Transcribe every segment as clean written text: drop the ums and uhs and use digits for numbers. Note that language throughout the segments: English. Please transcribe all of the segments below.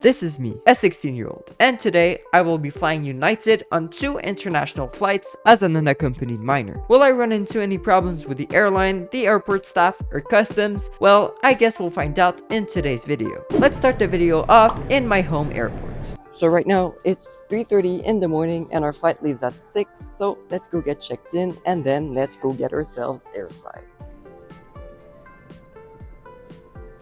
This is me, a 16-year-old, and today I will be flying United on 2 international flights as an unaccompanied minor. Will I run into any problems with the airline, the airport staff, or customs? Well, I guess we'll find out in today's video. Let's start the video off in my home airport. So right now, it's 3:30 in the morning and our flight leaves at 6, so let's go get checked in and then let's go get ourselves airside.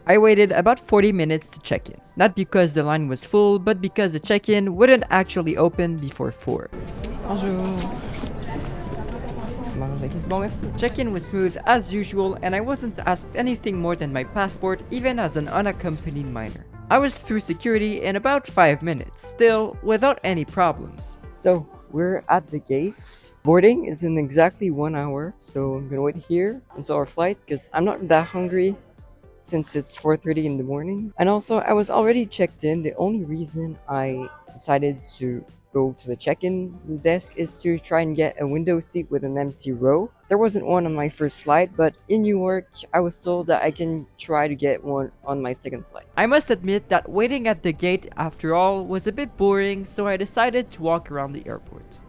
I waited about 40 minutes to check in. Not because the line was full, but because the check-in wouldn't actually open before 4. Bonjour. Check-in was smooth as usual and I wasn't asked anything more than my passport even as an unaccompanied minor. I was through security in about 5 minutes, still without any problems. So, we're at the gate. Boarding is in exactly 1 hour, so I'm gonna wait here until our flight because I'm not that hungry since it's 4:30 in the morning. And also, I was already checked in. The only reason I decided to go to the check-in desk is to try and get a window seat with an empty row. There wasn't one on my first flight, but in Newark, I was told that I can try to get one on my second flight. I must admit that waiting at the gate, after all, was a bit boring, so I decided to walk around the airport.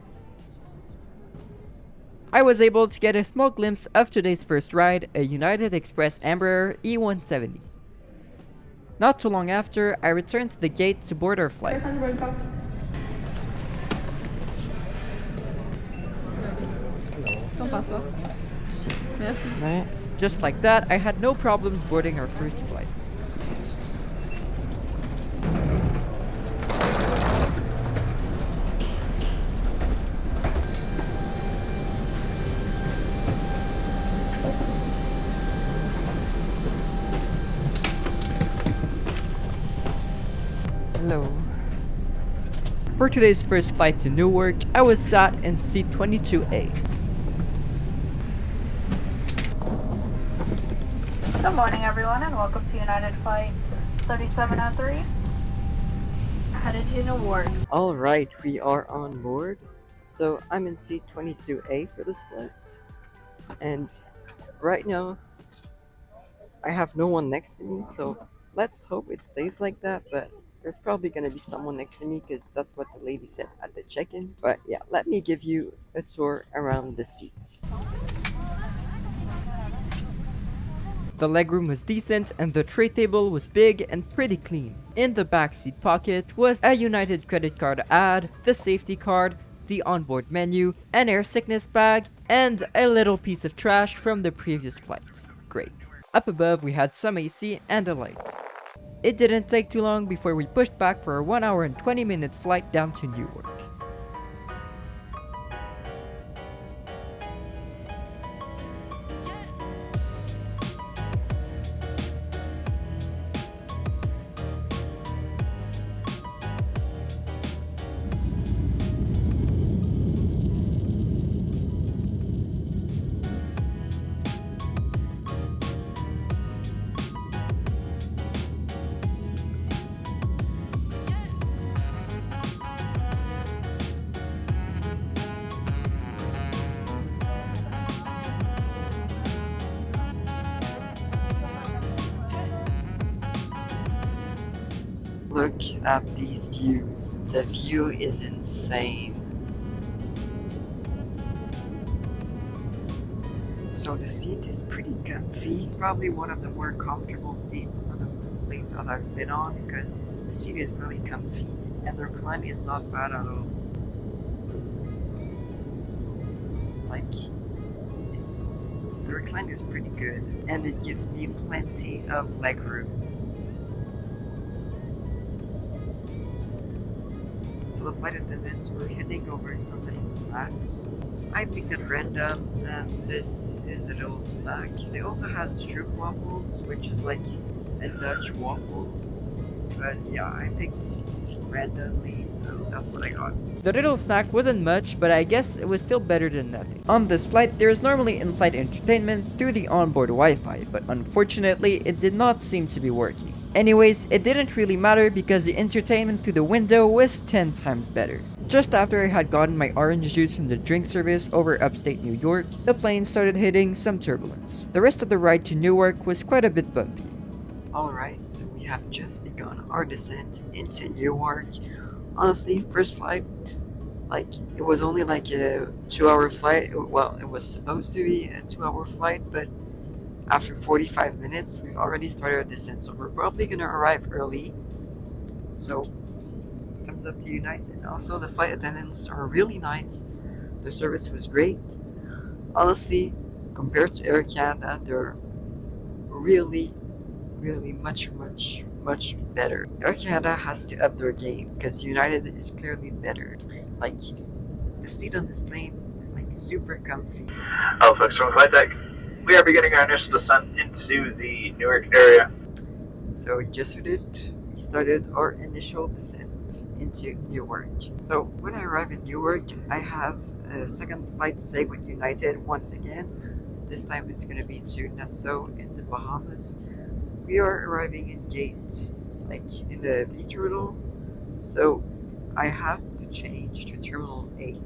I was able to get a small glimpse of today's first ride, a United Express Embraer E170. Not too long after, I returned to the gate to board our flight. Just like that, I had no problems boarding our first flight. Hello. For today's first flight to Newark, I was sat in seat 22A. Good morning everyone and welcome to United Flight 3703. Headed to Newark. Alright, we are on board. So I'm in seat 22A for this flight. And right now, I have no one next to me, so let's hope it stays like that, but there's probably gonna be someone next to me because that's what the lady said at the check-in. But yeah, let me give you a tour around the seat. The legroom was decent and the tray table was big and pretty clean. In the backseat pocket was a United credit card ad, the safety card, the onboard menu, an air sickness bag, and a little piece of trash from the previous flight. Great. Up above we had some AC and a light. It didn't take too long before we pushed back for a 1 hour and 20-minute flight down to Newark. Look at these views. The view is insane. So the seat is pretty comfy. Probably one of the more comfortable seats on a plane that I've been on because the seat is really comfy and the recline is not bad at all. The recline is pretty good and it gives me plenty of leg room. So the flight attendants were handing over some little snacks. I picked at random, and this is the little snack. They also had stroop waffles, which is like a Dutch waffle. But yeah, I picked randomly, so that's what I got. The little snack wasn't much, but I guess it was still better than nothing. On this flight, there is normally in-flight entertainment through the onboard Wi-Fi, but unfortunately, it did not seem to be working. Anyways, it didn't really matter because the entertainment through the window was 10 times better. Just after I had gotten my orange juice from the drink service over upstate New York, the plane started hitting some turbulence. The rest of the ride to Newark was quite a bit bumpy. Alright, so we have just begun our descent into Newark. Honestly, first flight, like, it was only like a 2 hour flight. Well, it was supposed to be a 2 hour flight, but after 45 minutes, we've already started our descent, so we're probably gonna arrive early. So, thumbs up to United. Also, the flight attendants are really nice. The service was great. Honestly, compared to Air Canada, they're really, really much better. Air Canada has to up their game because United is clearly better. Like, the seat on this plane is like super comfy. Hello folks from Flight Deck. We are beginning our initial descent into the Newark area. So just we did, we started our initial descent into Newark. So when I arrive in Newark, I have a second flight to take with United once again. This time it's gonna be to Nassau in the Bahamas. We are arriving in gate, like in the B terminal. So I have to change to terminal A,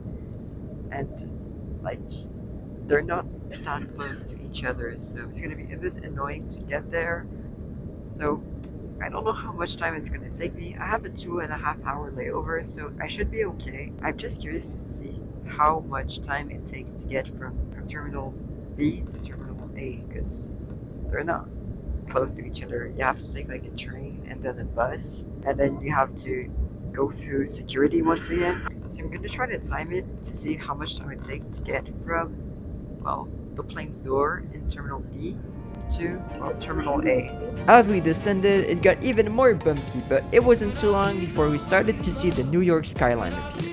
and like they're not that close to each other, so it's gonna be a bit annoying to get there. So I don't know how much time it's gonna take me. I have a 2.5 hour layover, so I should be okay. I'm just curious to see how much time it takes to get from terminal B to terminal A, because they're not close to each other. You have to take like a train and then a bus, and then you have to go through security once again. So I'm gonna try to time it to see how much time it takes to get from, well, the plane's door in terminal B to, well, terminal A. As we descended, it got even more bumpy, but it wasn't too long before we started to see the New York skyline appear.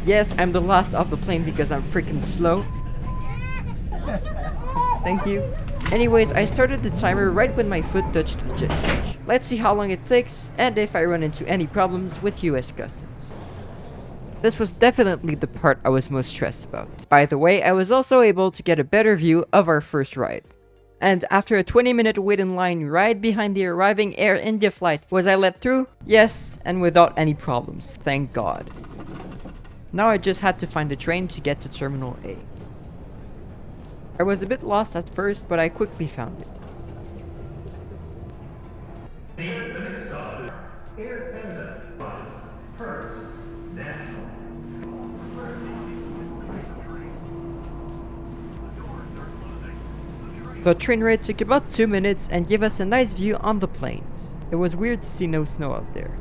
Yes, I'm the last off the plane because I'm freaking slow. Thank you. Anyways, I started the timer right when my foot touched the jet edge. Let's see how long it takes and if I run into any problems with US Customs. This was definitely the part I was most stressed about. By the way, I was also able to get a better view of our first ride. And after a 20-minute wait in line right behind the arriving Air India flight, was I let through? Yes, and without any problems, thank God. Now I just had to find a train to get to Terminal A. I was a bit lost at first, but I quickly found it. The train ride took about 2 minutes and gave us a nice view on the plains. It was weird to see no snow out there.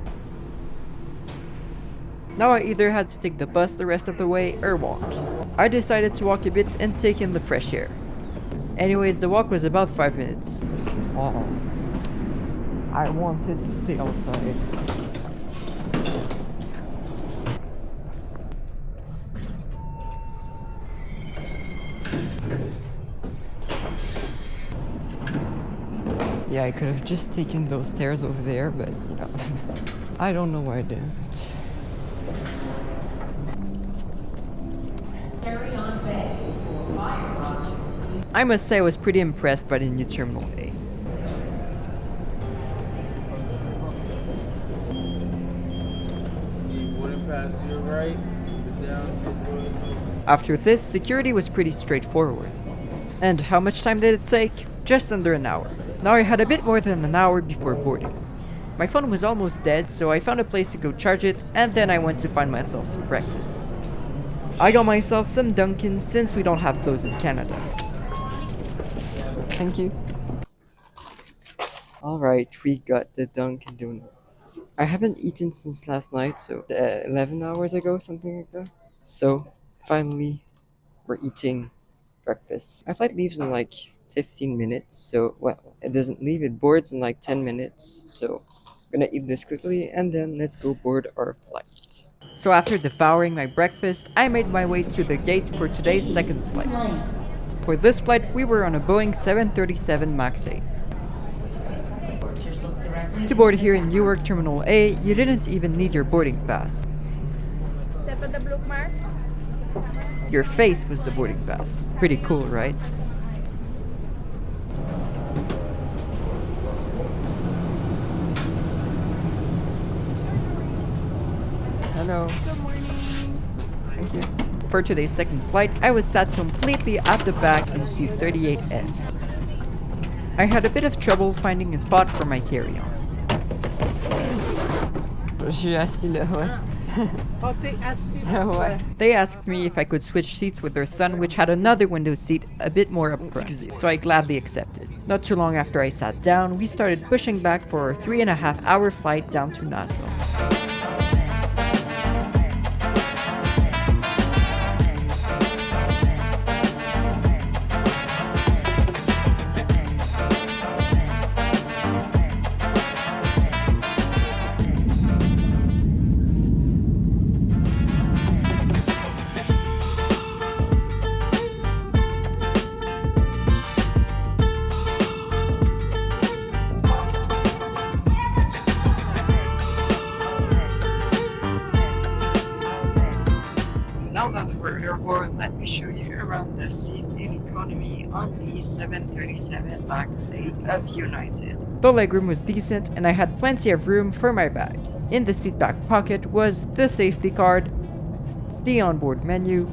Now I either had to take the bus the rest of the way or walk. I decided to walk a bit and take in the fresh air. Anyways, the walk was about 5 minutes. Oh, I wanted to stay outside. Yeah, I could have just taken those stairs over there, but you know, I don't know why I didn't. I must say I was pretty impressed by the new Terminal A. After this, security was pretty straightforward. And how much time did it take? Just under an hour. Now I had a bit more than an hour before boarding. My phone was almost dead, so I found a place to go charge it, and then I went to find myself some breakfast. I got myself some Dunkin' since we don't have those in Canada. Thank you. Alright, we got the Dunkin' Donuts. I haven't eaten since last night, so 11 hours ago, something like that. So, finally, we're eating breakfast. My flight leaves in like 15 minutes. So, well, it doesn't leave, it boards in like 10 minutes. So, I'm gonna eat this quickly and then let's go board our flight. So, after devouring my breakfast, I made my way to the gate for today's second flight. For this flight, we were on a Boeing 737 MAX 8. To board here in Newark Terminal A, you didn't even need your boarding pass. Step at the blue mark. Your face was the boarding pass. Pretty cool, right? Hello. Good morning. Thank you. For today's second flight, I was sat completely at the back in seat 38F. I had a bit of trouble finding a spot for my carry-on. Je suis assis là, ouais. Oh, t'es assis là. Ouais. They asked me if I could switch seats with their son, which had another window seat a bit more up front, so I gladly accepted. Not too long after I sat down, we started pushing back for our 3.5-hour flight down to Nassau. Now that we're airborne, let me show you around the seat in economy on the 737 MAX 8 of United. The legroom was decent and I had plenty of room for my bag. In the seat back pocket was the safety card, the onboard menu,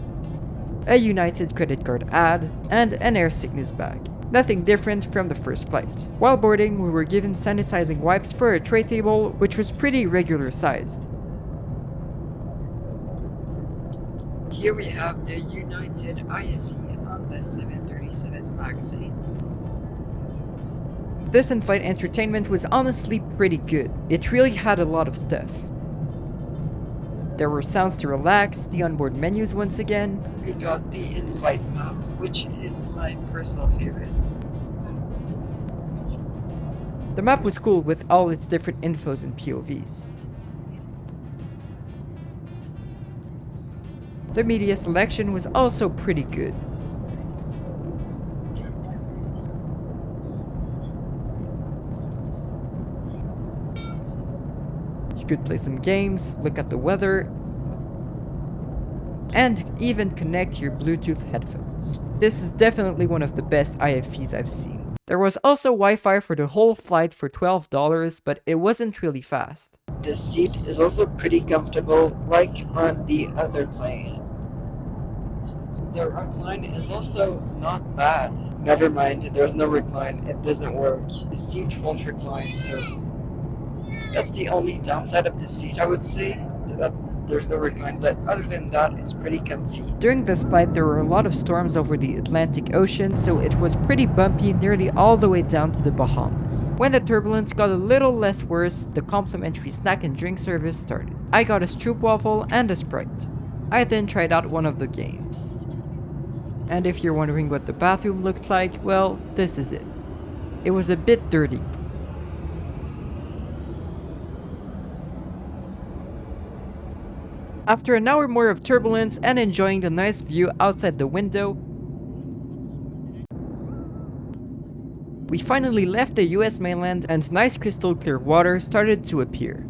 a United credit card ad, and an air sickness bag. Nothing different from the first flight. While boarding, we were given sanitizing wipes for a tray table, which was pretty regular sized. Here we have the United IFE on the 737 MAX 8. This in-flight entertainment was honestly pretty good. It really had a lot of stuff. There were sounds to relax, the onboard menus once again. We got the in-flight map, which is my personal favorite. The map was cool with all its different infos and POVs. The media selection was also pretty good. You could play some games, look at the weather, and even connect your Bluetooth headphones. This is definitely one of the best IFEs I've seen. There was also Wi-Fi for the whole flight for $12, but it wasn't really fast. The seat is also pretty comfortable, like on the other plane. The recline is also not bad. Never mind, there's no recline, it doesn't work. The seat won't recline, so that's the only downside of the seat, I would say, that there's no recline, but other than that, it's pretty comfy. During this flight, there were a lot of storms over the Atlantic Ocean, so it was pretty bumpy nearly all the way down to the Bahamas. When the turbulence got a little less worse, the complimentary snack and drink service started. I got a stroopwafel and a Sprite. I then tried out one of the games. And if you're wondering what the bathroom looked like, well, this is it. It was a bit dirty. After an hour more of turbulence and enjoying the nice view outside the window, we finally left the US mainland and nice crystal clear water started to appear.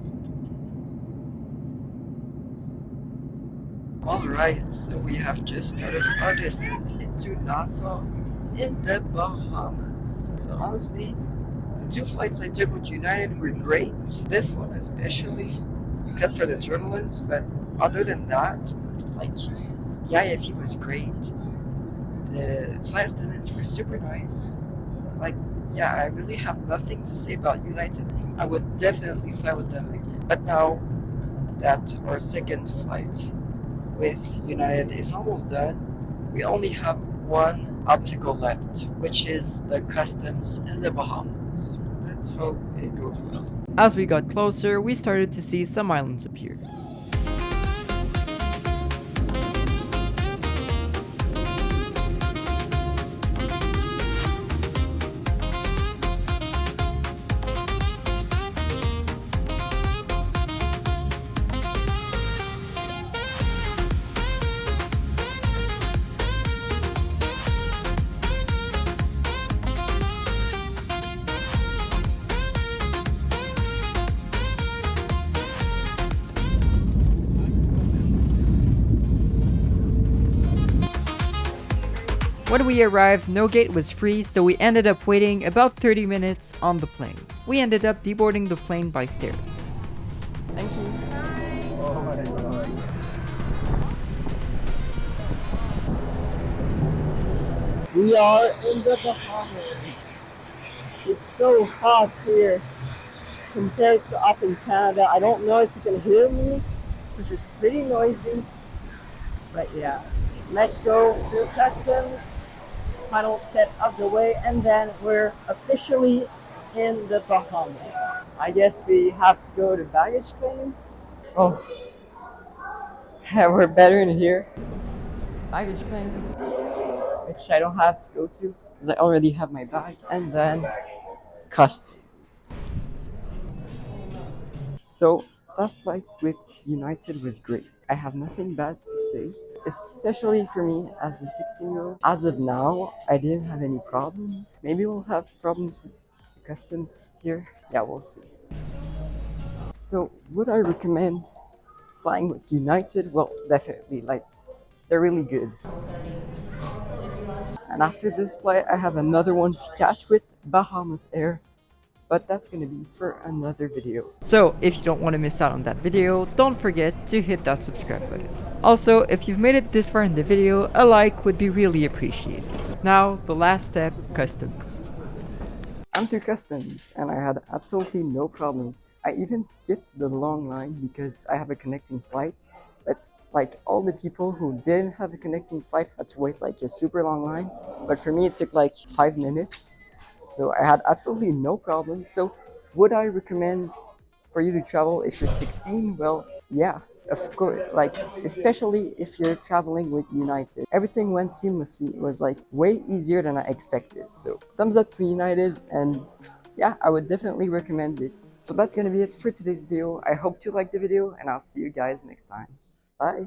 Alright, so we have just started our descent into Nassau in the Bahamas. So honestly, the two flights I took with United were great. This one especially, except for the turbulence, but other than that, like, the IFE was great. The flight attendants were super nice. Like, yeah, I really have nothing to say about United. I would definitely fly with them again. But now that our second flight with United is almost done, we only have one obstacle left, which is the customs in the Bahamas. Let's hope it goes well. As we got closer, we started to see some islands appear. When we arrived, no gate was free, so we ended up waiting about 30 minutes on the plane. We ended up deboarding the plane by stairs. Thank you. We are in the Bahamas. It's so hot here compared to up in Canada. I don't know if you can hear me because it's pretty noisy. But yeah, let's go through customs. Final step of the way, and then we're officially in the Bahamas. I guess we have to go to baggage claim. Oh, we're better in here, Baggage claim. which I don't have to go to because I already have my bag. And then customs. So that flight with United was great. I have nothing bad to say, especially for me as a 16-year-old. As of now, I didn't have any problems. Maybe we'll have problems with customs here. Yeah, we'll see. So would I recommend flying with United? Well, definitely. Like, they're really good. And after this flight, I have another one to catch with Bahamas Air. But that's gonna be for another video. So if you don't want to miss out on that video, don't forget to hit that subscribe button. Also, if you've made it this far in the video, a like would be really appreciated. Now, the last step, customs. I'm through customs, and I had absolutely no problems. I even skipped the long line because I have a connecting flight, but like all the people who didn't have a connecting flight had to wait like a super long line, but for me it took like 5 minutes. So I had absolutely no problems. So would I recommend for you to travel if you're 16? Well, yeah, of course. Like, especially if you're traveling with United. Everything went seamlessly. It was like way easier than I expected. So thumbs up to United, and yeah, I would definitely recommend it. So that's gonna be it for today's video. I hope you liked the video, and I'll see you guys next time. Bye.